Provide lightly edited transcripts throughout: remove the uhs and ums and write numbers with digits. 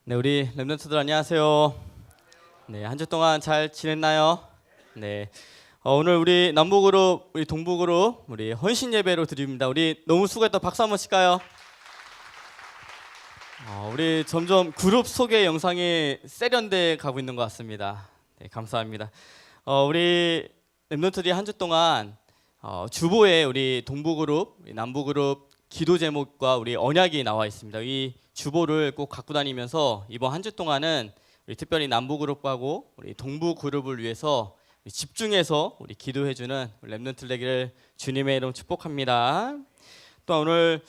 네, 우리 랩런트들 안녕하세요. 네, 한 주 동안 잘 지냈나요? 네, 오늘 우리 남부그룹, 우리 동부그룹, 우리 헌신 예배로 드립니다. 우리 너무 수고했다. 박수 한번 칠까요? 우리 점점 그룹 소개 영상이 세련돼 가고 있는 것 같습니다. 네, 감사합니다. 우리 랩런트들이 한 주 동안 주보에 우리 동부그룹, 우리 남부그룹 기도 제목과 우리 언약이 나와 있습니다. 이 주보를 꼭 갖고 다니면서 이번 한 주 동안은 우리 특별히 남부그룹하고 우리 동부그룹을 위해서 집중해서 우리 기도해주는 랩런트 되기를 주님의 이름 축복합니다. 또 오늘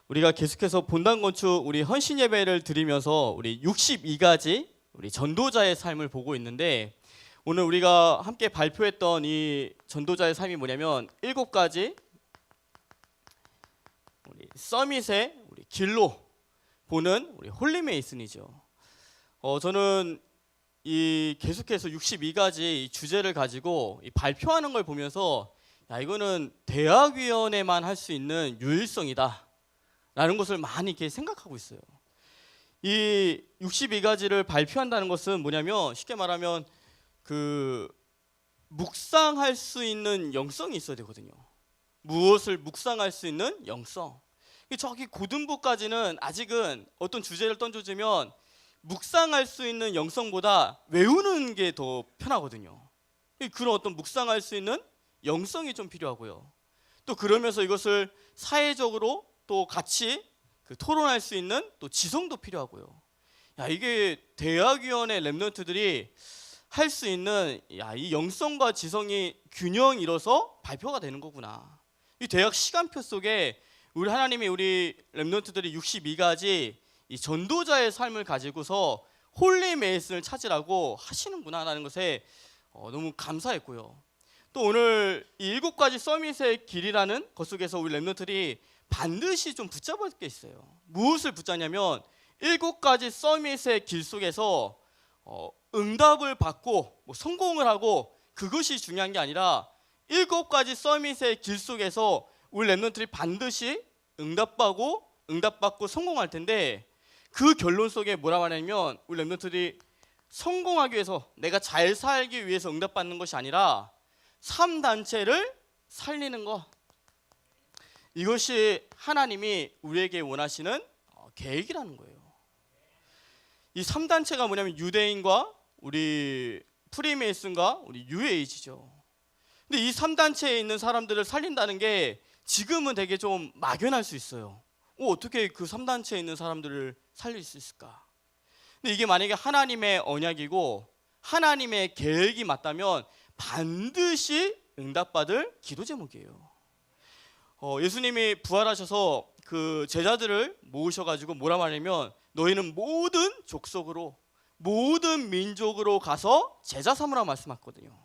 우리가 계속해서 본당 건축 우리 헌신 예배를 드리면서 우리 62가지 우리 전도자의 삶을 보고 있는데, 오늘 우리가 함께 발표했던 이 전도자의 삶이 뭐냐면 7가지 우리 서밋의 우리 길로 보는 우리 홀리메이슨이죠. 저는 이 계속해서 62가지 이 주제를 가지고 이 발표하는 걸 보면서 이거는 대학위원회만 할 수 있는 유일성이다 라는 것을 많이 이렇게 생각하고 있어요. 이 62가지를 발표한다는 것은 뭐냐면, 쉽게 말하면 그 묵상할 수 있는 영성이 있어야 되거든요. 무엇을 묵상할 수 있는 영성. 저기 고등부까지는 아직은 어떤 주제를 던져주면 묵상할 수 있는 영성보다 외우는 게 더 편하거든요. 그런 어떤 묵상할 수 있는 영성이 좀 필요하고요. 또 그러면서 이것을 사회적으로 또 같이 토론할 수 있는 또 지성도 필요하고요. 이게 대학위원회 랩런트들이 할 수 있는 이 영성과 지성이 균형 이뤄서 발표가 되는 거구나. 이 대학 시간표 속에 우리 하나님이 우리 랩런트들이 62가지 이 전도자의 삶을 가지고서 홀리 메이슨을 찾으라고 하시는구나라는 것에 너무 감사했고요. 또 오늘 이 7가지 서밋의 길이라는 것 속에서 우리 랩런트들이 반드시 좀 붙잡을 게 있어요. 무엇을 붙잡냐면 7가지 서밋의 길 속에서 응답을 받고 성공을 하고 그것이 중요한 게 아니라 7가지 서밋의 길 속에서 우리 랩런트들이 반드시 응답받고 성공할 텐데, 그 결론 속에 뭐라고 하냐면 우리 랩런트들이 성공하기 위해서, 내가 잘 살기 위해서 응답받는 것이 아니라 3단체를 살리는 것, 이것이 하나님이 우리에게 원하시는 계획이라는 거예요. 이 3단체가 뭐냐면 유대인과 우리 프리메이슨과 우리 뉴에이지죠. 근데 이 3단체에 있는 사람들을 살린다는 게 지금은 되게 좀 막연할 수 있어요. 어떻게 그 3단체에 있는 사람들을 살릴 수 있을까? 근데 이게 만약에 하나님의 언약이고 하나님의 계획이 맞다면 반드시 응답받을 기도 제목이에요. 예수님이 부활하셔서 그 제자들을 모으셔가지고 뭐라 말하냐면, 너희는 모든 족속으로 모든 민족으로 가서 제자 삼으라 말씀하셨거든요.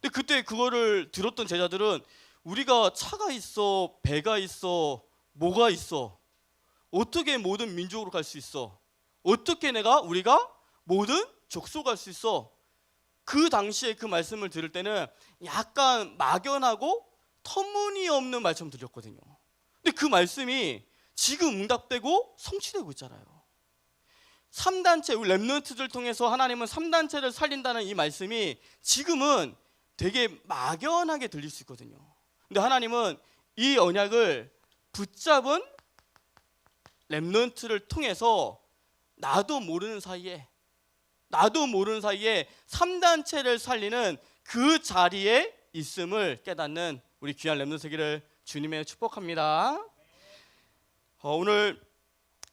근데 그때 그거를 들었던 제자들은, 우리가 차가 있어, 배가 있어, 뭐가 있어, 어떻게 모든 민족으로 갈 수 있어, 어떻게 우리가 모든 족속 갈 수 있어. 그 당시에 그 말씀을 들을 때는 약간 막연하고 터무니없는 말처럼 들렸거든요. 근데 그 말씀이 지금 응답되고 성취되고 있잖아요. 3단체, 우리 랩런트들 통해서 하나님은 3단체를 살린다는 이 말씀이 지금은 되게 막연하게 들릴 수 있거든요. 근데 하나님은 이 언약을 붙잡은 랩런트를 통해서 나도 모르는 사이에 3단체를 살리는 그 자리에 있음을 깨닫는 우리 귀한 랩런트 되기를 주님의 축복합니다. 오늘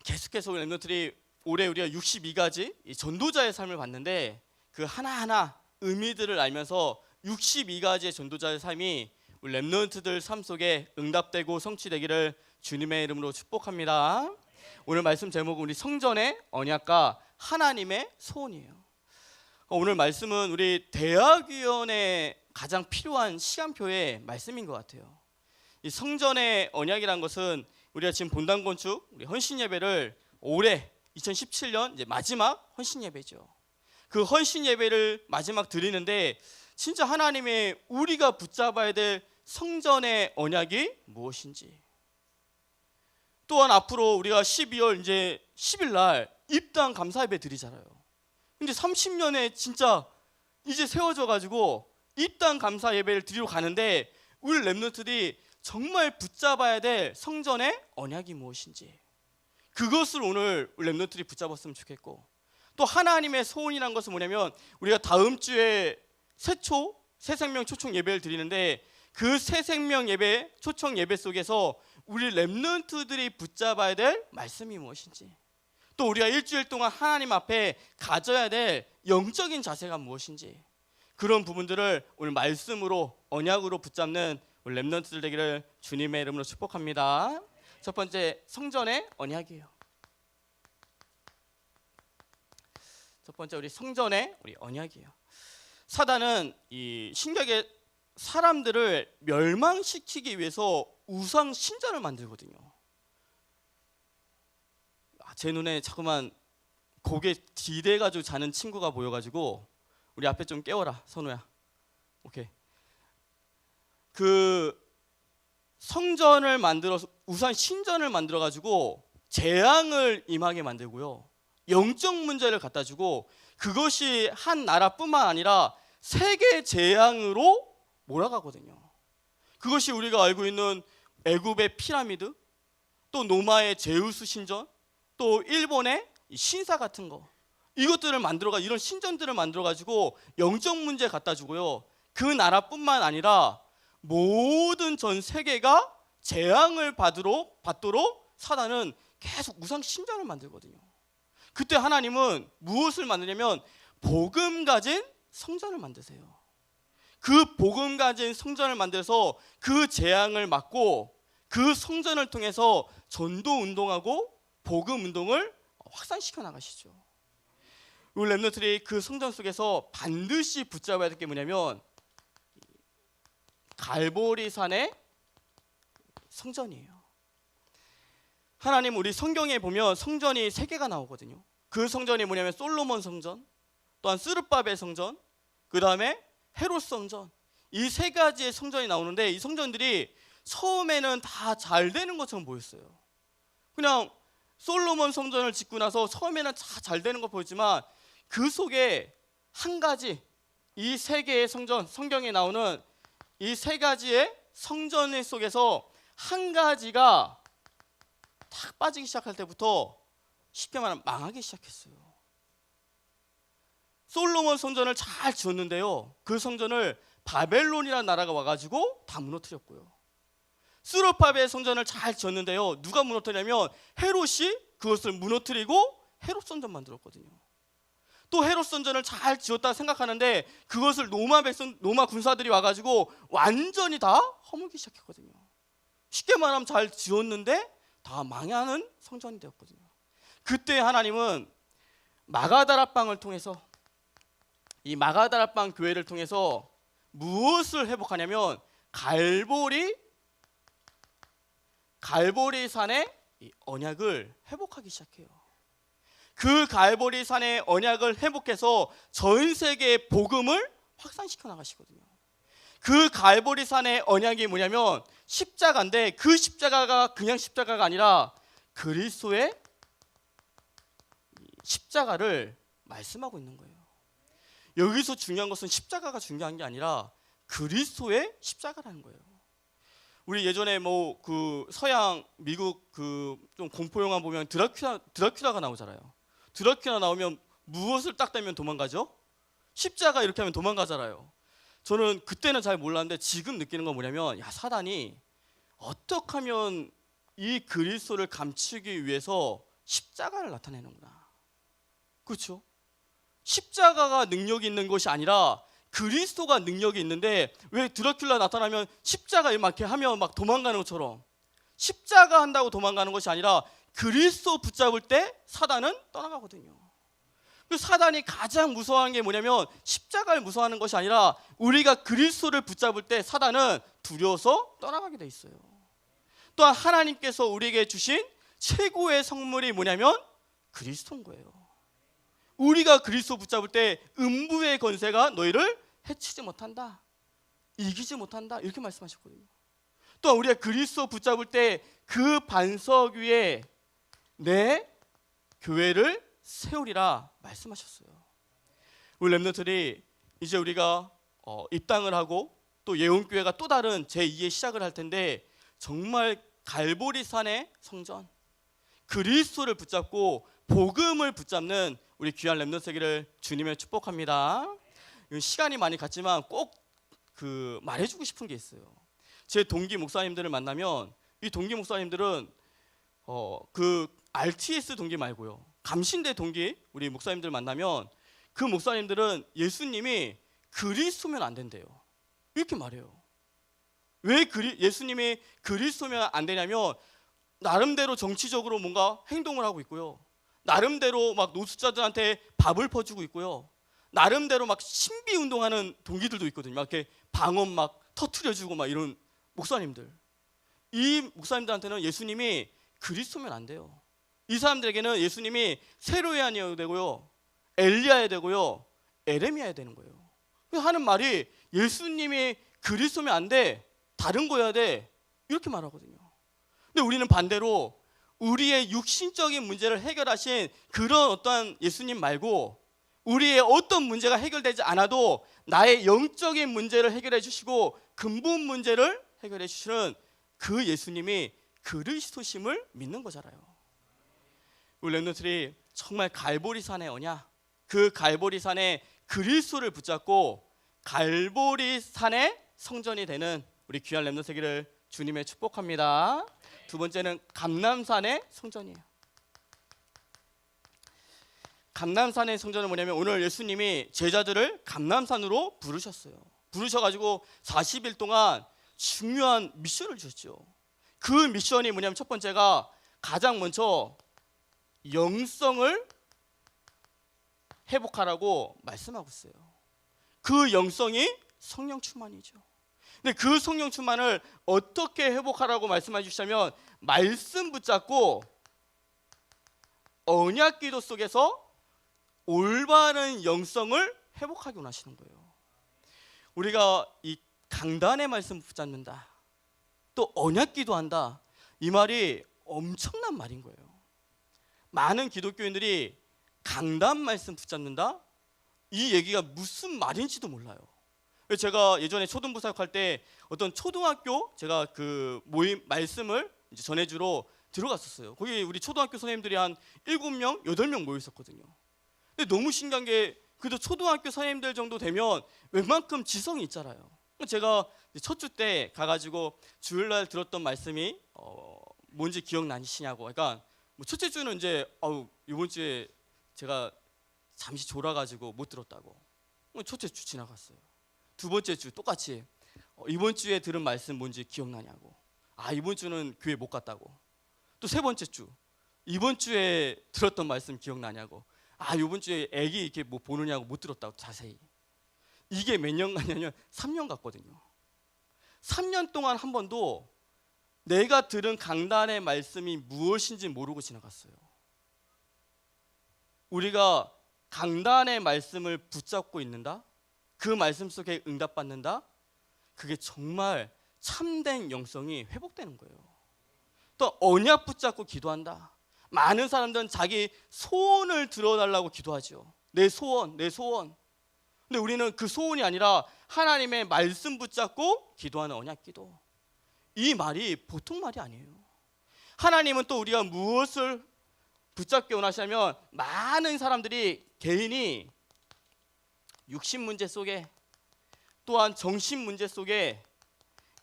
계속해서 우리 랩런트들이 올해 우리가 62가지 이 전도자의 삶을 봤는데, 그 하나하나 의미들을 알면서 62가지의 전도자의 삶이 우리 랩런트들 삶 속에 응답되고 성취되기를 주님의 이름으로 축복합니다. 오늘 말씀 제목은 우리 성전의 언약과 하나님의 소원이에요. 오늘 말씀은 우리 대학위원회 가장 필요한 시간표의 말씀인 것 같아요. 이 성전의 언약이란 것은 우리가 지금 본당 건축 우리 헌신 예배를 올해 2017년 이제 마지막 헌신 예배죠. 그 헌신 예배를 마지막 드리는데, 진짜 하나님의 우리가 붙잡아야 될 성전의 언약이 무엇인지, 또한 앞으로 우리가 12월 이제 10일 날 입당 감사 예배 드리잖아요. 근데 30년에 진짜 이제 세워져 가지고 입당 감사 예배를 드리러 가는데 우리 렘넌트들이 정말 붙잡아야 될 성전의 언약이 무엇인지, 그것을 오늘 우리 렘넌트들이 붙잡았으면 좋겠고, 또 하나님의 소원이란 것은 뭐냐면 우리가 다음 주에 새생명 초청 예배를 드리는데 그 새생명 예배 초청 예배 속에서 우리 렘넌트들이 붙잡아야 될 말씀이 무엇인지, 또 우리가 일주일 동안 하나님 앞에 가져야 될 영적인 자세가 무엇인지, 그런 부분들을 오늘 말씀으로 언약으로 붙잡는 우리 렘넌트들 되기를 주님의 이름으로 축복합니다. 첫 번째, 성전의 언약이에요. 첫 번째, 우리 성전의 우리 언약이에요. 사단은 이 신약의 사람들을 멸망시키기 위해서 우상 신전을 만들거든요. 제 눈에 자꾸만 고개 기대가지고 자는 친구가 보여가지고 우리 앞에 좀 깨워라, 선우야. 오케이. 그 성전을 만들어서 우상 신전을 만들어가지고 재앙을 임하게 만들고요, 영적 문제를 갖다 주고, 그것이 한 나라뿐만 아니라 세계 재앙으로 몰아가거든요. 그것이 우리가 알고 있는 애굽의 피라미드, 또 로마의 제우스 신전, 또 일본의 신사 같은 거, 이것들을 만들어가 이런 신전들을 만들어가지고 영적 문제 갖다 주고요, 그 나라뿐만 아니라 모든 전 세계가 재앙을 받도록 사단은 계속 우상 신전을 만들거든요. 그때 하나님은 무엇을 만드냐면 복음 가진 성전을 만드세요. 그 복음 가진 성전을 만들어서 그 재앙을 막고 그 성전을 통해서 전도 운동하고 복음 운동을 확산시켜 나가시죠. 우리 렘넌트들이 그 성전 속에서 반드시 붙잡아야 될 게 뭐냐면 갈보리산의 성전이에요. 하나님, 우리 성경에 보면 성전이 3개가 나오거든요. 그 성전이 뭐냐면 솔로몬 성전, 또한 스룹바벨 성전, 그 다음에 헤롯 성전, 이 3가지의 성전이 나오는데 이 성전들이 처음에는 다 잘 되는 것처럼 보였어요. 그냥 솔로몬 성전을 짓고 나서 처음에는 다 잘 되는 거 보였지만 그 속에 한 가지, 이 3개의 성전, 성경에 나오는 이 3가지의 성전 속에서 한 가지가 탁 빠지기 시작할 때부터 쉽게 말하면 망하기 시작했어요. 솔로몬 성전을 잘 지었는데요, 그 성전을 바벨론이라는 나라가 와가지고 다 무너뜨렸고요. 스룹바벨 성전을 잘 지었는데요, 누가 무너뜨리냐면 헤롯이 그것을 무너뜨리고 헤롯 성전 만들었거든요. 또 헤롯 성전을 잘 지었다 생각하는데 그것을 로마 군사들이 와가지고 완전히 다 허물기 시작했거든요. 쉽게 말하면 잘 지었는데 다 망하는 성전이 되었거든요. 그때 하나님은 마가다락방을 통해서, 이 마가다락방 교회를 통해서 무엇을 회복하냐면 갈보리산의 언약을 회복하기 시작해요. 그 갈보리산의 언약을 회복해서 전 세계의 복음을 확산시켜 나가시거든요. 그 갈보리산의 언약이 뭐냐면 십자가인데, 그 십자가가 그냥 십자가가 아니라 그리스도의 십자가를 말씀하고 있는 거예요. 여기서 중요한 것은 십자가가 중요한 게 아니라 그리스도의 십자가라는 거예요. 우리 예전에 뭐 그 서양 미국 그 좀 공포 영화 보면 드라큘라가 나오잖아요. 드라큘라 나오면 무엇을 딱 대면 도망가죠? 십자가 이렇게 하면 도망가잖아요. 저는 그때는 잘 몰랐는데 지금 느끼는 건 뭐냐면, 야, 사단이 어떻게 하면 이 그리스도를 감추기 위해서 십자가를 나타내는구나. 그렇죠? 십자가가 능력이 있는 것이 아니라 그리스도가 능력이 있는데, 왜 드라큘라 나타나면 십자가 이렇게 하면 막 도망가는 것처럼, 십자가 한다고 도망가는 것이 아니라 그리스도 붙잡을 때 사단은 떠나가거든요. 그 사단이 가장 무서워하는 게 뭐냐면 십자가를 무서워하는 것이 아니라 우리가 그리스도를 붙잡을 때 사단은 두려워서 떠나가게 돼 있어요. 또한 하나님께서 우리에게 주신 최고의 선물이 뭐냐면 그리스도인 거예요. 우리가 그리스도 붙잡을 때 음부의 권세가 너희를 해치지 못한다, 이기지 못한다, 이렇게 말씀하셨거든요. 또한 우리가 그리스도 붙잡을 때 그 반석 위에 내 교회를 세우리라 말씀하셨어요. 우리 렘넌트들이 이제 우리가 입당을 하고 또 예언교회가 또 다른 제2의 시작을 할 텐데, 정말 갈보리산의 성전, 그리스도를 붙잡고 복음을 붙잡는 우리 귀한 렘넌트 되기를 주님의 축복합니다. 시간이 많이 갔지만 꼭 말해주고 싶은 게 있어요. 제 동기 목사님들을 만나면 이 동기 목사님들은 RTS 동기 말고요, 감신대 동기 우리 목사님들 만나면 그 목사님들은 예수님이 그리스도면 안 된대요. 이렇게 말해요. 왜 예수님이 그리스도면 안 되냐면, 나름대로 정치적으로 뭔가 행동을 하고 있고요, 나름대로 막 노숙자들한테 밥을 퍼주고 있고요, 나름대로 막 신비 운동하는 동기들도 있거든요. 막 이렇게 방언 막 터트려주고 막 이런 목사님들. 이 목사님들한테는 예수님이 그리스도면 안 돼요. 이 사람들에게는 예수님이 세로야니어야 되고요, 엘리야야 되고요, 에레미야야 되는 거예요. 그래서 하는 말이 예수님이 그리스도면 안 돼, 다른 거야 돼, 이렇게 말하거든요. 근데 우리는 반대로 우리의 육신적인 문제를 해결하신 그런 어떠한 예수님 말고, 우리의 어떤 문제가 해결되지 않아도 나의 영적인 문제를 해결해 주시고 근본 문제를 해결해 주시는 그 예수님이 그리스도심을 믿는 거잖아요. 우리 렘넌트들이 정말 갈보리산의 언약, 그 갈보리산의 그리스도를 붙잡고 갈보리산의 성전이 되는 우리 귀한 렘넌트 되기를 주님의 축복합니다. 두 번째는 감람산의 성전이에요. 감람산의 성전은 뭐냐면, 오늘 예수님이 제자들을 감람산으로 부르셨어요. 부르셔가지고 40일 동안 중요한 미션을 주셨죠. 그 미션이 뭐냐면, 첫 번째가 가장 먼저 영성을 회복하라고 말씀하고 있어요. 그 영성이 성령 충만이죠. 근데 그 성령 충만을 어떻게 회복하라고 말씀해 주시냐면, 말씀 붙잡고 언약 기도 속에서 올바른 영성을 회복하기 원하시는 거예요. 우리가 이 강단의 말씀 붙잡는다, 또 언약 기도한다, 이 말이 엄청난 말인 거예요. 많은 기독교인들이 강단 말씀 붙잡는다, 이 얘기가 무슨 말인지도 몰라요. 제가 예전에 초등부 사역할 때 어떤 초등학교 제가 그 모임 말씀을 이제 전해주러 들어갔었어요. 거기 우리 초등학교 선생님들이 한 7명, 8명 모여 있었거든요. 근데 너무 신기한 게, 그래도 초등학교 선생님들 정도 되면 웬만큼 지성이 있잖아요. 제가 첫 주 때 가가지고 주일날 들었던 말씀이 뭔지 기억나시냐고. 그러니까 뭐 첫째 주는 이제 이번 주에 제가 잠시 졸아가지고 못 들었다고. 첫째 주 지나갔어요. 두 번째 주 똑같이 이번 주에 들은 말씀 뭔지 기억나냐고. 이번 주는 교회 못 갔다고. 또 세 번째 주, 이번 주에 들었던 말씀 기억나냐고. 이번 주에 애기 이렇게 뭐 보느냐고 못 들었다고. 자세히. 이게 몇 년 갔냐면 3년 갔거든요. 3년 동안 한 번도 내가 들은 강단의 말씀이 무엇인지 모르고 지나갔어요. 우리가 강단의 말씀을 붙잡고 있는다, 그 말씀 속에 응답받는다, 그게 정말 참된 영성이 회복되는 거예요. 또 언약 붙잡고 기도한다. 많은 사람들은 자기 소원을 들어달라고 기도하죠. 내 소원, 내 소원. 근데 우리는 그 소원이 아니라 하나님의 말씀 붙잡고 기도하는 언약 기도. 이 말이 보통 말이 아니에요. 하나님은 또 우리가 무엇을 붙잡게 원하시냐면, 많은 사람들이 개인이 육신 문제 속에, 또한 정신 문제 속에,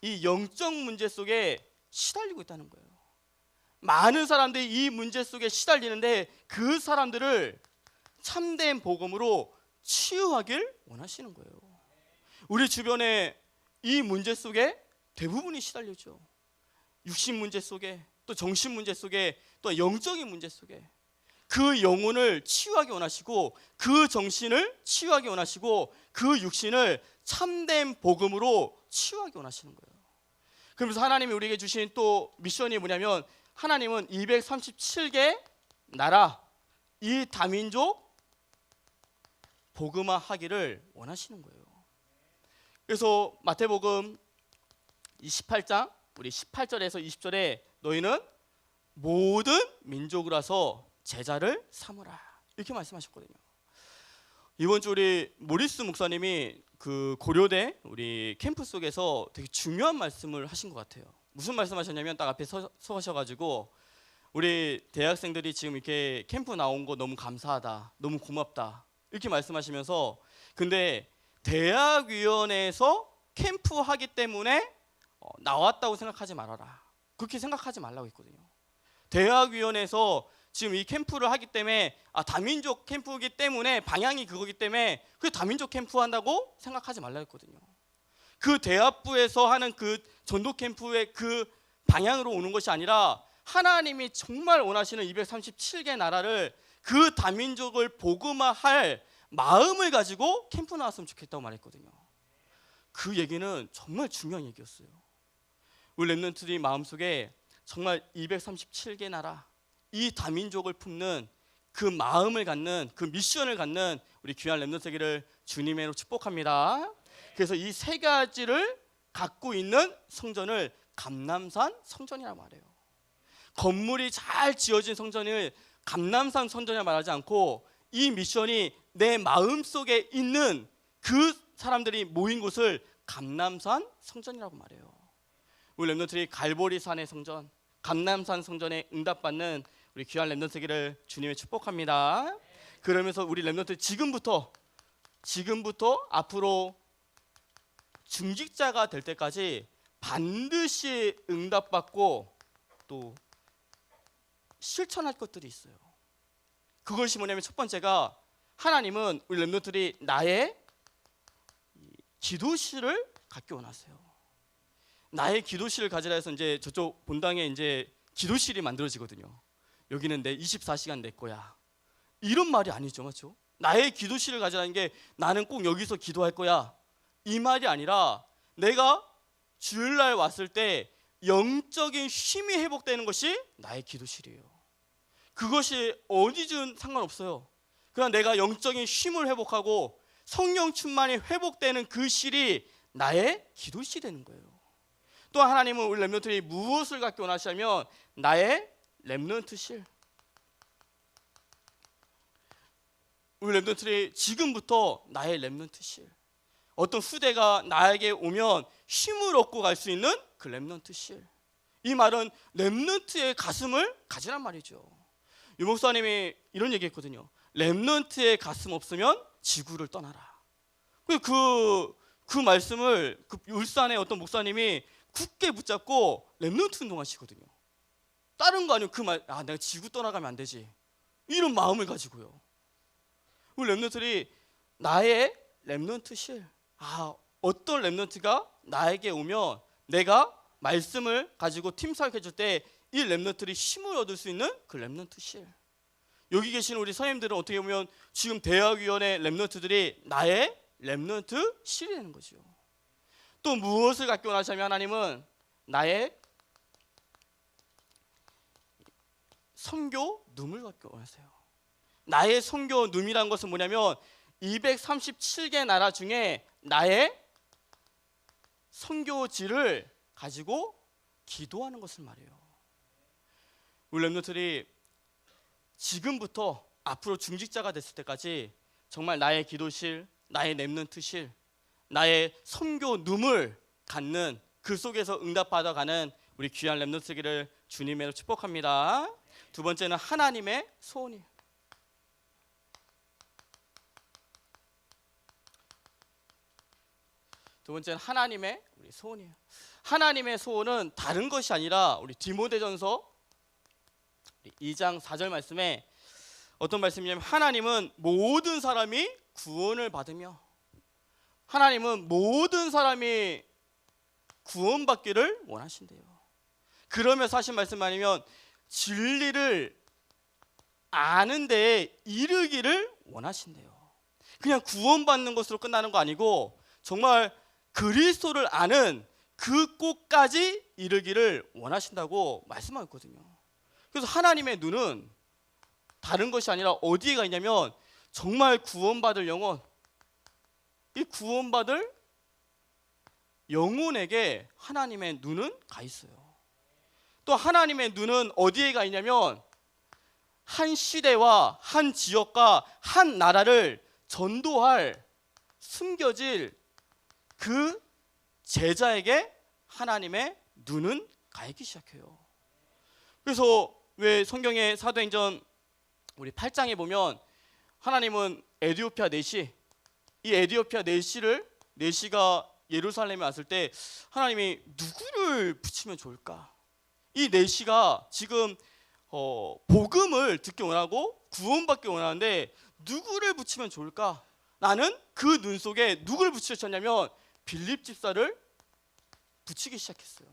이 영적 문제 속에 시달리고 있다는 거예요. 많은 사람들이 이 문제 속에 시달리는데, 그 사람들을 참된 복음으로 치유하길 원하시는 거예요. 우리 주변에 이 문제 속에 대부분이 시달리죠. 육신 문제 속에, 또 정신 문제 속에, 또 영적인 문제 속에 그 영혼을 치유하기 원하시고, 그 정신을 치유하기 원하시고, 그 육신을 참된 복음으로 치유하기 원하시는 거예요. 그러면서 하나님이 우리에게 주신 또 미션이 뭐냐면, 하나님은 237개 나라, 이 다민족 복음화 하기를 원하시는 거예요. 그래서 마태복음 28장 우리 18절에서 20절에 너희는 모든 민족으로 와서 제자를 삼으라. 이렇게 말씀하셨거든요. 이번 주 우리 모리스 목사님이 그 고려대 우리 캠프 속에서 되게 중요한 말씀을 하신 것 같아요. 무슨 말씀하셨냐면 딱 앞에 서셔가지고 우리 대학생들이 지금 이렇게 캠프 나온 거 너무 감사하다, 너무 고맙다 이렇게 말씀하시면서, 근데 대학위원회에서 캠프 하기 때문에 나왔다고 생각하지 말아라, 그렇게 생각하지 말라고 했거든요. 대학위원회에서 지금 이 캠프를 하기 때문에 다민족 캠프이기 때문에 방향이 그거기 때문에 그 다민족 캠프 한다고 생각하지 말라고 했거든요. 그 대학부에서 하는 그 전도 캠프의 그 방향으로 오는 것이 아니라 하나님이 정말 원하시는 237개 나라를 그 다민족을 복음화할 마음을 가지고 캠프 나왔으면 좋겠다고 말했거든요. 그 얘기는 정말 중요한 얘기였어요. 우리 랩런트들이 마음속에 정말 237개 나라 이 다민족을 품는 그 마음을 갖는, 그 미션을 갖는 우리 귀한 랩런트 되기를 주님으로 축복합니다. 그래서 이 세 가지를 갖고 있는 성전을 감람산 성전이라고 말해요. 건물이 잘 지어진 성전을 감람산 성전이라 말하지 않고 이 미션이 내 마음속에 있는 그 사람들이 모인 곳을 감람산 성전이라고 말해요. 우리 랩런트들이 갈보리산의 성전, 감람산 성전에 응답받는 우리 귀한 랩런트 되기를 주님의 축복합니다. 그러면서 우리 랩런트 지금부터 앞으로 중직자가 될 때까지 반드시 응답받고 또 실천할 것들이 있어요. 그것이 뭐냐면 첫 번째가, 하나님은 우리 랩런트들이 나의 기도실을 갖기 원하세요. 나의 기도실을 가지라 해서 이제 저쪽 본당에 이제 기도실이 만들어지거든요. 여기는 내 24시간 내 거야, 이런 말이 아니죠, 맞죠? 나의 기도실을 가지라는 게 나는 꼭 여기서 기도할 거야 이 말이 아니라, 내가 주일날 왔을 때 영적인 쉼이 회복되는 것이 나의 기도실이에요. 그것이 어디든 상관없어요. 그러나 내가 영적인 쉼을 회복하고 성령 충만이 회복되는 그 실이 나의 기도실이 되는 거예요. 또 하나님은 우리 랩런트들이 무엇을 갖기 원하시냐면 나의 랩런트실. 우리 랩런트들이 지금부터 나의 랩런트실, 어떤 후대가 나에게 오면 힘을 얻고 갈 수 있는 그 랩런트실. 이 말은 랩런트의 가슴을 가지란 말이죠. 유 목사님이 이런 얘기했거든요. 랩런트의 가슴 없으면 지구를 떠나라. 그 말씀을 그 울산의 어떤 목사님이 굳게 붙잡고 랩런트 운동하시거든요. 다른 거 아니면 그 말, 내가 지구 떠나가면 안 되지, 이런 마음을 가지고요. 우리 랩런트들이 나의 랩런트실, 어떤 랩런트가 나에게 오면 내가 말씀을 가지고 팀 사역해 줄 때 이 랩런트들이 힘을 얻을 수 있는 그 랩런트실. 여기 계신 우리 선생님들은 어떻게 보면 지금 대학위원회 랩런트들이 나의 랩런트실이 되는 거죠. 또 무엇을 갖기 원하시냐면 하나님은 나의 선교 눔을 갖기 원하세요. 나의 선교 눔이란 것은 뭐냐면 237개 나라 중에 나의 선교지를 가지고 기도하는 것을 말해요. 우리 랩런트들이 지금부터 앞으로 중직자가 됐을 때까지 정말 나의 기도실, 나의 랩런트실, 나의 선교 눔을 갖는, 그 속에서 응답받아가는 우리 귀한 랩런트 되기를 주님으로 축복합니다. 두 번째는 하나님의 소원이에요. 두 번째는 하나님의 우리 소원이에요. 하나님의 소원은 다른 것이 아니라 우리 디모데전서 2장 4절 말씀에 어떤 말씀이냐면, 하나님은 모든 사람이 구원을 받으며, 하나님은 모든 사람이 구원받기를 원하신대요. 그러면서 하신 말씀 아니면 진리를 아는 데에 이르기를 원하신대요. 그냥 구원받는 것으로 끝나는 거 아니고 정말 그리스도를 아는 그 꼭까지 이르기를 원하신다고 말씀하고 있거든요. 그래서 하나님의 눈은 다른 것이 아니라 어디에 가 있냐면 정말 구원받을 영혼, 이 구원받을 영혼에게 하나님의 눈은 가 있어요. 또 하나님의 눈은 어디에 가 있냐면 한 시대와 한 지역과 한 나라를 전도할 숨겨질 그 제자에게 하나님의 눈은 가 있기 시작해요. 그래서 왜 성경의 사도행전 우리 8장에 보면 하나님은 에디오피아 내시, 이 에디오피아 내시가 예루살렘에 왔을 때 하나님이 누구를 붙이면 좋을까? 이 내시가 지금 복음을 듣기 원하고 구원받기 원하는데 누구를 붙이면 좋을까? 나는 그 눈 속에 누구를 붙이셨냐면 빌립 집사를 붙이기 시작했어요.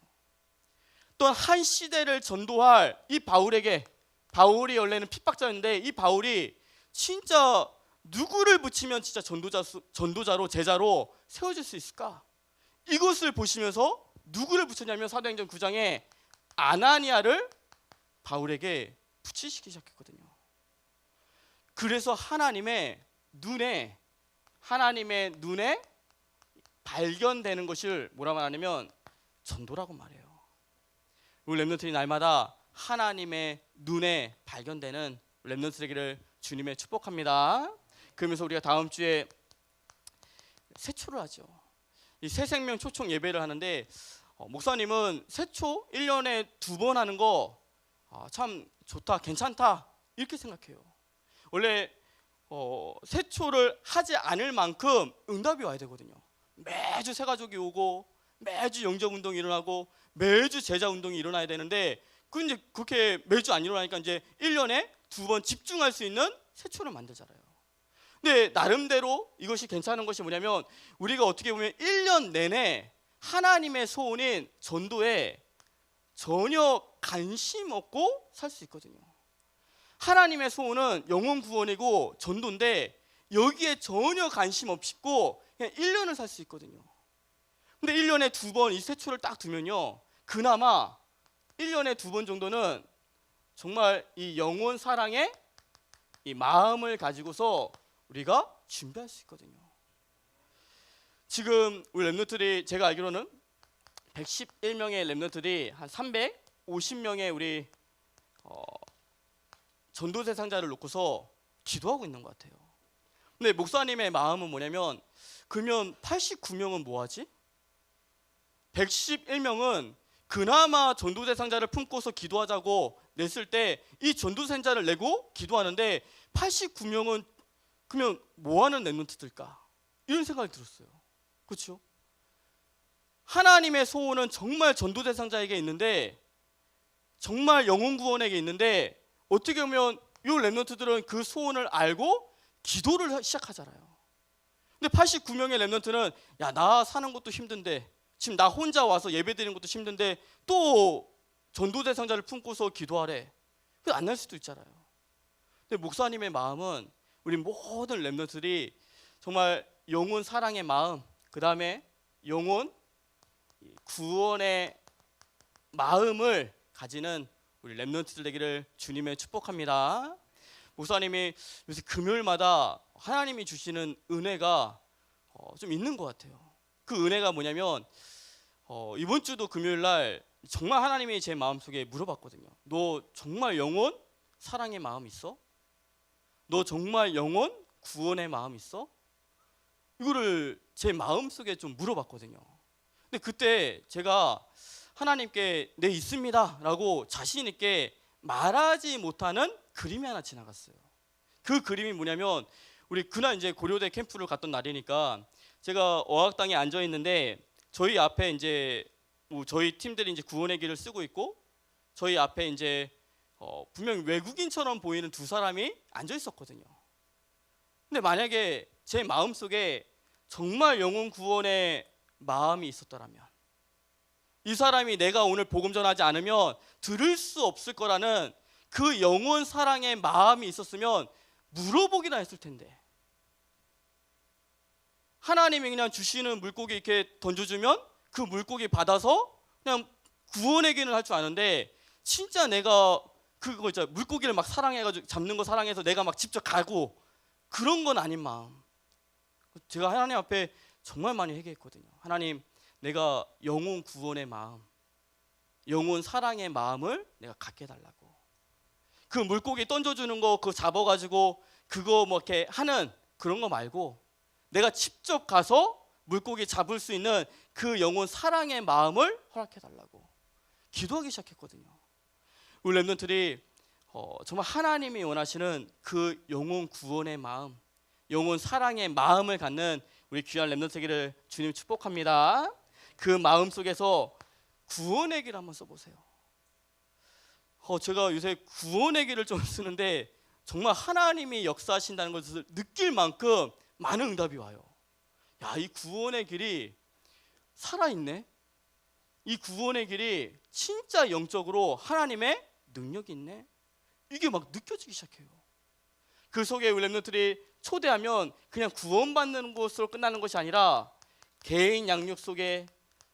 또한 한 시대를 전도할 이 바울에게, 바울이 원래는 핍박자였는데 이 바울이 진짜 누구를 붙이면 진짜 전도자로 제자로 세워질 수 있을까? 이것을 보시면서 누구를 붙였냐면 사도행전 9장에 아나니아를 바울에게 붙이시기 시작했거든요. 그래서 하나님의 눈에 발견되는 것을 뭐라고 말하냐면 전도라고 말해요. 우리 렘넌트들이 날마다 하나님의 눈에 발견되는 렘넌트 되기를 주님의 축복합니다. 그러면서 우리가 다음 주에 세초를 하죠. 이 새생명 초청 예배를 하는데 목사님은 세초 1년에 2번 하는 거 참 좋다, 괜찮다 이렇게 생각해요. 원래 세초를 하지 않을 만큼 응답이 와야 되거든요. 매주 새가족이 오고 매주 영적 운동이 일어나고 매주 제자 운동이 일어나야 되는데 이제 그렇게 매주 안 일어나니까 이제 1년에 2번 집중할 수 있는 세초를 만들잖아요. 근데 나름대로 이것이 괜찮은 것이 뭐냐면 우리가 어떻게 보면 1년 내내 하나님의 소원인 전도에 전혀 관심 없고 살 수 있거든요. 하나님의 소원은 영혼 구원이고 전도인데 여기에 전혀 관심 없고 그냥 1년을 살 수 있거든요. 근데 1년에 2번 이 세초를 딱 두면요, 그나마 1년에 2번 정도는 정말 이 영혼 사랑의 이 마음을 가지고서 우리가 준비할 수 있거든요. 지금 우리 렘넌트들이 제가 알기로는 111명의 렘넌트들이 한 350명의 우리 전도 대상자를 놓고서 기도하고 있는 것 같아요. 근데 목사님의 마음은 뭐냐면 그러면 89명은 뭐하지? 111명은 그나마 전도 대상자를 품고서 기도하자고 냈을 때 이 전도 대상자를 내고 기도하는데 89명은 그러면 뭐하는 렘넌트들까? 이런 생각이 들었어요. 그렇죠? 하나님의 소원은 정말 전도 대상자에게 있는데 정말 영혼 구원에게 있는데 어떻게 보면 이 렘넌트들은 그 소원을 알고 기도를 시작하잖아요. 근데 89명의 렘넌트는 야, 나 사는 것도 힘든데 지금 나 혼자 와서 예배드리는 것도 힘든데 또 전도 대상자를 품고서 기도하래. 그게 안 날 수도 있잖아요. 근데 목사님의 마음은 우리 모든 렘넌트들이 정말 영혼 사랑의 마음, 그 다음에 영혼 구원의 마음을 가지는 우리 렘넌트들 되기를 주님의 축복합니다. 목사님이 요새 금요일마다 하나님이 주시는 은혜가 좀 있는 것 같아요. 그 은혜가 뭐냐면 이번 주도 금요일 날 정말 하나님이 제 마음속에 물어봤거든요. 너 정말 영혼 사랑의 마음 있어? 너 정말 영혼 구원의 마음 있어? 이거를 제 마음속에 좀 물어봤거든요. 근데 그때 제가 하나님께 네 있습니다 라고 자신 있게 말하지 못하는 그림이 하나 지나갔어요. 그 그림이 뭐냐면 우리 그날 이제 고려대 캠프를 갔던 날이니까 제가 어학당에 앉아 있는데 저희 앞에 이제 저희 팀들이 이제 구원의 길을 쓰고 있고 저희 앞에 이제 분명 외국인처럼 보이는 두 사람이 앉아 있었거든요. 근데 만약에 제 마음속에 정말 영혼 구원의 마음이 있었더라면 이 사람이 내가 오늘 복음 전하지 않으면 들을 수 없을 거라는 그 영혼 사랑의 마음이 있었으면 물어보기나 했을 텐데 하나님이 그냥 주시는 물고기 이렇게 던져주면 그 물고기 받아서 그냥 구원의 길을 할 줄 아는데 진짜 내가 그거 있잖아, 물고기를 막 사랑해가지고 잡는 거 사랑해서 내가 막 직접 가고 그런 건 아닌 마음. 제가 하나님 앞에 정말 많이 회개했거든요. 하나님, 내가 영혼 구원의 마음, 영혼 사랑의 마음을 내가 갖게 해달라고. 그 물고기 던져주는 거 그거 잡아가지고 그거 뭐 이렇게 하는 그런 거 말고 내가 직접 가서 물고기 잡을 수 있는 그 영혼 사랑의 마음을 허락해달라고 기도하기 시작했거든요. 우리 랩런트들이 정말 하나님이 원하시는 그 영혼 구원의 마음, 영혼 사랑의 마음을 갖는 우리 귀한 랩런트 되기를 주님 축복합니다. 그 마음 속에서 구원의 길 한번 써보세요. 제가 요새 구원의 길을 좀 쓰는데 정말 하나님이 역사하신다는 것을 느낄 만큼 많은 응답이 와요. 야, 이 구원의 길이 살아있네. 이 구원의 길이 진짜 영적으로 하나님의 능력이 있네. 이게 막 느껴지기 시작해요. 그 속에 우리 랩런트들이 초대하면 그냥 구원받는 것으로 끝나는 것이 아니라 개인 양육 속에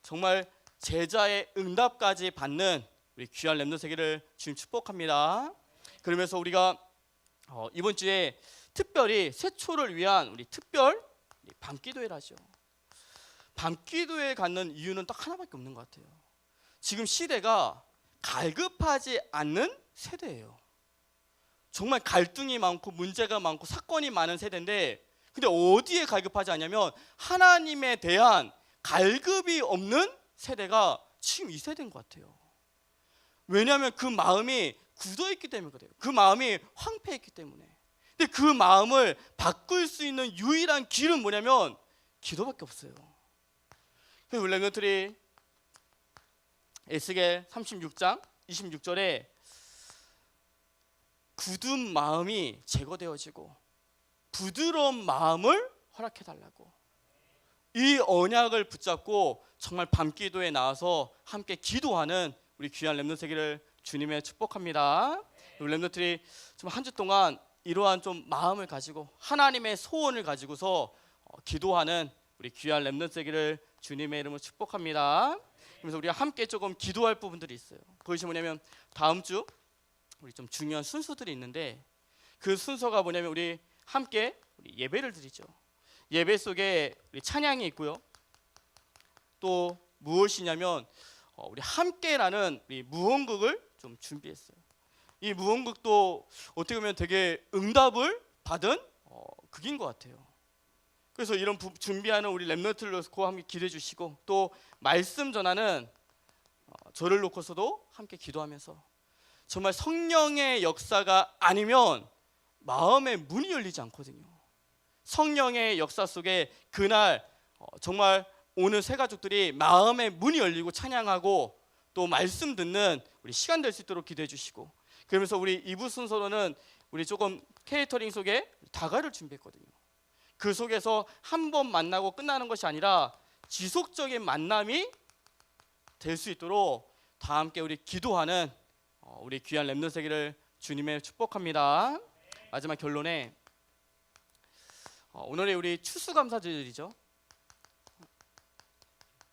정말 제자의 응답까지 받는 우리 귀한 랩런트 세계를 주님 축복합니다. 그러면서 우리가 이번 주에 특별히 세초를 위한 우리 특별 밤기도회를 하죠. 밤기도회 갖는 이유는 딱 하나밖에 없는 것 같아요. 지금 시대가 갈급하지 않는 세대예요. 정말 갈등이 많고 문제가 많고 사건이 많은 세대인데, 근데 어디에 갈급하지 않냐면 하나님에 대한 갈급이 없는 세대가 지금 이 세대인 것 같아요. 왜냐하면 그 마음이 굳어있기 때문에 그래요. 그 마음이 황폐했기 때문에. 근데 그 마음을 바꿀 수 있는 유일한 길은 뭐냐면 기도밖에 없어요. 그래서 우리 랩런트들이 에스겔 36장 26절에 굳은 마음이 제거되어지고 부드러운 마음을 허락해달라고, 이 언약을 붙잡고 정말 밤기도에 나와서 함께 기도하는 우리 귀한 랩런트 세계를 주님의 축복합니다. 우리 랩런트들이 좀 한 주 동안 이러한 좀 마음을 가지고 하나님의 소원을 가지고서 기도하는 우리 귀한 랩런트 세계를 주님의 이름으로 축복합니다. 그래서 우리가 함께 조금 기도할 부분들이 있어요. 그것이 뭐냐면 다음 주 우리 좀 중요한 순서들이 있는데, 그 순서가 뭐냐면 우리 함께 우리 예배를 드리죠. 예배 속에 우리 찬양이 있고요. 또 무엇이냐면 우리 함께라는 우리 무언극을 좀 준비했어요. 이 무언극도 어떻게 보면 되게 응답을 받은 극인 것 같아요. 그래서 이런 준비하는 우리 랩런트를 놓고 함께 기도해 주시고, 또 말씀 전하는 저를 놓고서도 함께 기도하면서 정말 성령의 역사가 아니면 마음의 문이 열리지 않거든요. 성령의 역사 속에 그날 정말 오늘 새 가족들이 마음의 문이 열리고 찬양하고 또 말씀 듣는 우리 시간 될 수 있도록 기도해 주시고, 그러면서 우리 2부 순서로는 우리 조금 케이터링 속에 다가를 준비했거든요. 그 속에서 한 번 만나고 끝나는 것이 아니라 지속적인 만남이 될 수 있도록 다 함께 우리 기도하는 우리 귀한 랩런트 세계를 주님의 축복합니다. 마지막 결론에 오늘의 우리 추수감사절이죠.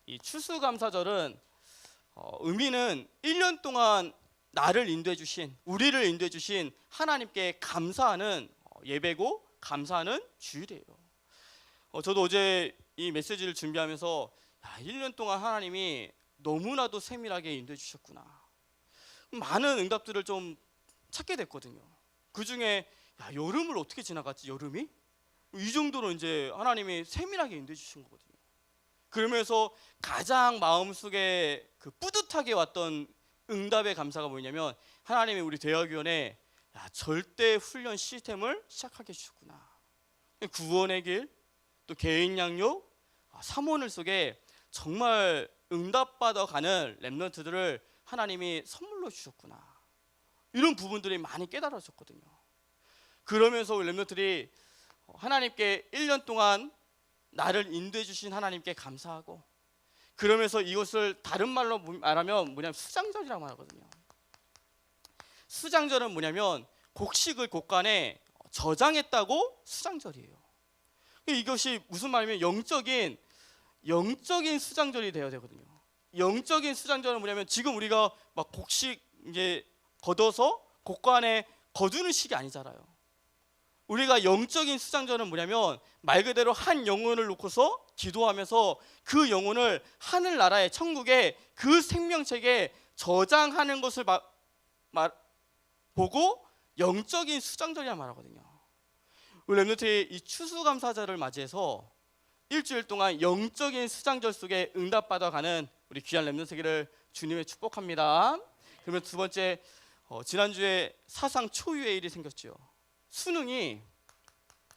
이 추수감사절은 의미는 1년 동안 나를 인도해 주신, 우리를 인도해 주신 하나님께 감사하는 예배고 감사하는 주일이에요. 저도 어제 이 메시지를 준비하면서 1년 동안 하나님이 너무나도 세밀하게 인도해 주셨구나, 많은 응답들을 좀 찾게 됐거든요. 그 중에 여름을 어떻게 지나갔지, 여름이? 이 정도로 이제 하나님이 세밀하게 인도해 주신 거거든요. 그러면서 가장 마음속에 그 뿌듯하게 왔던 응답의 감사가 뭐냐면 하나님이 우리 대학위원회 절대 훈련 시스템을 시작하게 해주셨구나. 구원의 길, 또 개인 양육, 사모늘 속에 정말 응답받아 가는 랩런트들을 하나님이 선물로 주셨구나. 이런 부분들이 많이 깨달아졌거든요. 그러면서 우리 랩런트들이 하나님께 1년 동안 나를 인도해 주신 하나님께 감사하고, 그러면서 이것을 다른 말로 말하면 뭐냐면 수장절이라고 하거든요. 수장절은 뭐냐면 곡식을 곡간에 저장했다고 수장절이에요. 이것이 무슨 말이냐면 영적인 수장절이 되어야 되거든요. 영적인 수장절은 뭐냐면 지금 우리가 막 곡식 이제 걷어서 곡간에 거두는 식이 아니잖아요. 우리가 영적인 수장절은 뭐냐면 말 그대로 한 영혼을 놓고서 기도하면서 그 영혼을 하늘나라의 천국에 그 생명책에 저장하는 것을 보고 영적인 수장절이란 말하거든요. 우리 랩런트의 이 추수감사절을 맞이해서 일주일 동안 영적인 수장절 속에 응답받아가는 우리 귀한 랩런트 되기를 주님의 축복합니다. 그러면 두 번째, 지난주에 사상 초유의 일이 생겼죠. 수능이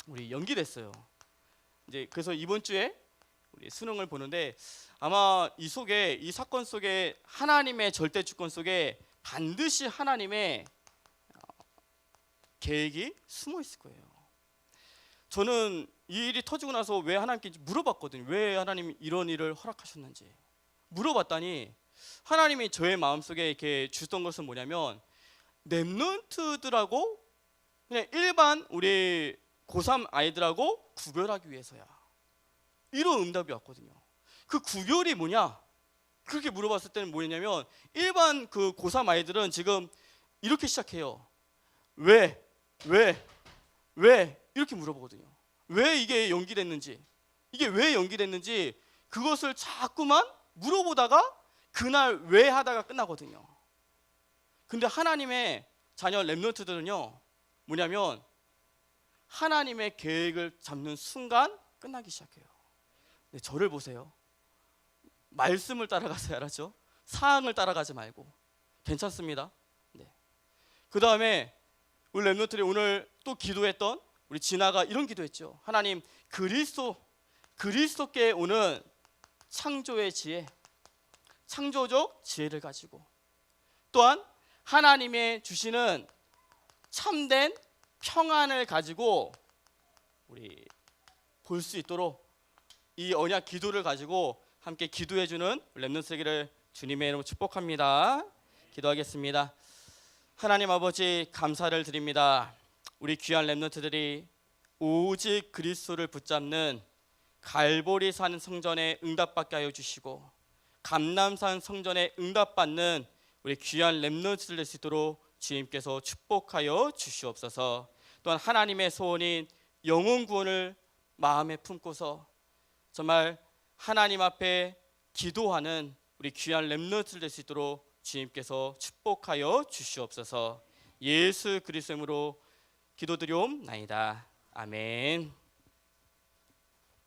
우리 연기됐어요. 이제 그래서 이번 주에 우리 수능을 보는데 아마 이 사건 속에 하나님의 절대 주권 속에 반드시 하나님의 계획이 숨어 있을 거예요. 저는 이 일이 터지고 나서 왜 하나님께 물어봤거든요. 왜 하나님이 이런 일을 허락하셨는지 물어봤더니 하나님이 저의 마음속에 이렇게 주셨던 것은 뭐냐면 랩런트들하고 그냥 일반 우리 고3 아이들하고 구별하기 위해서야. 이런 응답이 왔거든요. 그 구별이 뭐냐? 그렇게 물어봤을 때는 뭐냐면 일반 그 고3 아이들은 지금 이렇게 시작해요. 왜 이렇게 물어보거든요. 왜 이게 연기됐는지, 이게 왜 연기됐는지 그것을 자꾸만 물어보다가 그날 왜 하다가 끝나거든요. 근데 하나님의 자녀 랩런트들은요 뭐냐면 하나님의 계획을 잡는 순간 끝나기 시작해요. 네, 저를 보세요. 말씀을 따라가세요. 알았죠? 사항을 따라가지 말고. 괜찮습니다. 네. 그 다음에 우리 랩런트들이 오늘 또 기도했던 우리 진아가 이런 기도했죠. 하나님, 그리스도께 오는 창조의 지혜, 창조적 지혜를 가지고 또한 하나님의 주시는 참된 평안을 가지고 우리 볼 수 있도록 이 언약 기도를 가지고 함께 기도해주는 랩런트 되기를 주님의 이름으로 축복합니다. 기도하겠습니다. 하나님 아버지 감사를 드립니다. 우리 귀한 랩런트들이 오직 그리스도를 붙잡는 갈보리산 성전에 응답받게 하여 주시고 감람산 성전에 응답받는 우리 귀한 랩런트들 될 수 있도록 주님께서 축복하여 주시옵소서. 또한 하나님의 소원인 영혼 구원을 마음에 품고서 정말 하나님 앞에 기도하는 우리 귀한 랩런트들 될 수 있도록 주님께서 축복하여 주시옵소서. 예수 그리스도의 이름으로 기도드리옵나이다. 아멘.